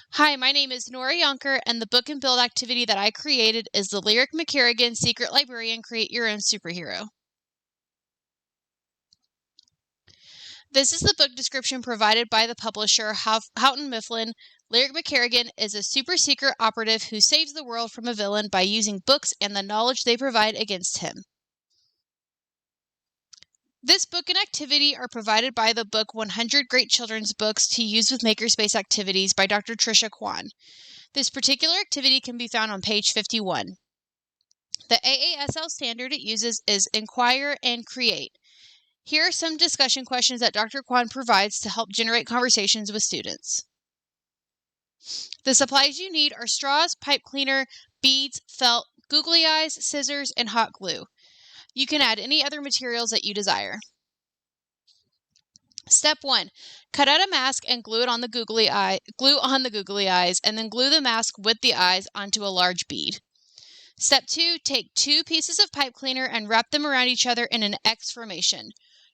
Hi, my name is Nora Yonker, and the book and build activity that I created is the Lyric McCarrigan Secret Librarian Create Your Own Superhero. This is the book description provided by the publisher, Houghton Mifflin. Lyric McCarrigan is a super secret operative who saves the world from a villain by using books and the knowledge they provide against him. This book and activity are provided by the book 100 Great Children's Books to Use with Makerspace Activities by Dr. Tricia Kwan. This particular activity can be found on page 51. The AASL standard it uses is Inquire and Create. Here are some discussion questions that Dr. Kwan provides to help generate conversations with students. The supplies you need are straws, pipe cleaner, beads, felt, googly eyes, scissors, and hot glue. You can add any other materials that you desire. Step 1. Cut out a mask and glue on the googly eyes, and then glue the mask with the eyes onto a large bead. Step 2. Take 2 pieces of pipe cleaner and wrap them around each other in an X formation.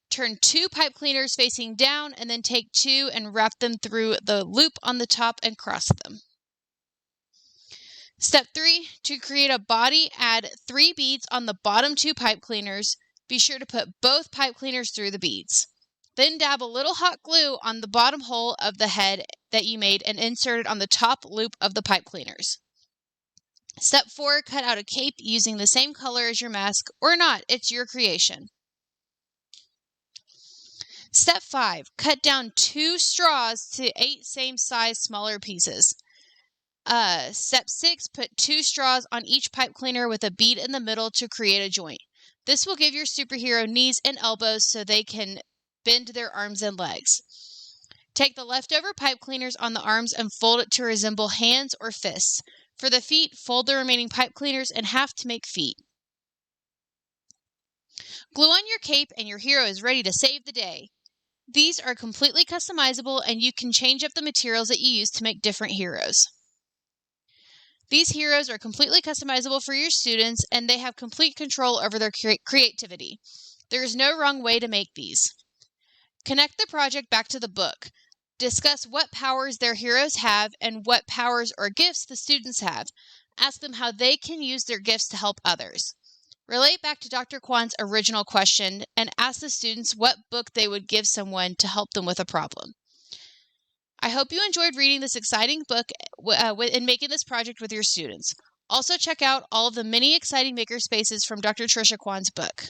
Turn 2 pipe cleaners facing down and then take 2 and wrap them through the loop on the top and cross them. Step 3. To create a body, add 3 beads on the bottom 2 pipe cleaners. Be sure to put both pipe cleaners through the beads. Then dab a little hot glue on the bottom hole of the head that you made and insert it on the top loop of the pipe cleaners. Step 4. Cut out a cape using the same color as your mask, or not, it's your creation. Step 5. Cut down 2 straws to 8 same size smaller pieces. Step 6. Put 2 straws on each pipe cleaner with a bead in the middle to create a joint. This will give your superhero knees and elbows so they can bend their arms and legs. Take the leftover pipe cleaners on the arms and fold it to resemble hands or fists. For the feet, fold the remaining pipe cleaners in half to make feet. Glue on your cape and your hero is ready to save the day. These are completely customizable and you can change up the materials that you use to make different heroes. These heroes are completely customizable for your students and they have complete control over their creativity. There is no wrong way to make these. Connect the project back to the book. Discuss what powers their heroes have and what powers or gifts the students have. Ask them how they can use their gifts to help others. Relate back to Dr. Kwan's original question and ask the students what book they would give someone to help them with a problem. I hope you enjoyed reading this exciting book and making this project with your students. Also check out all of the many exciting makerspaces from Dr. Tricia Kwan's book.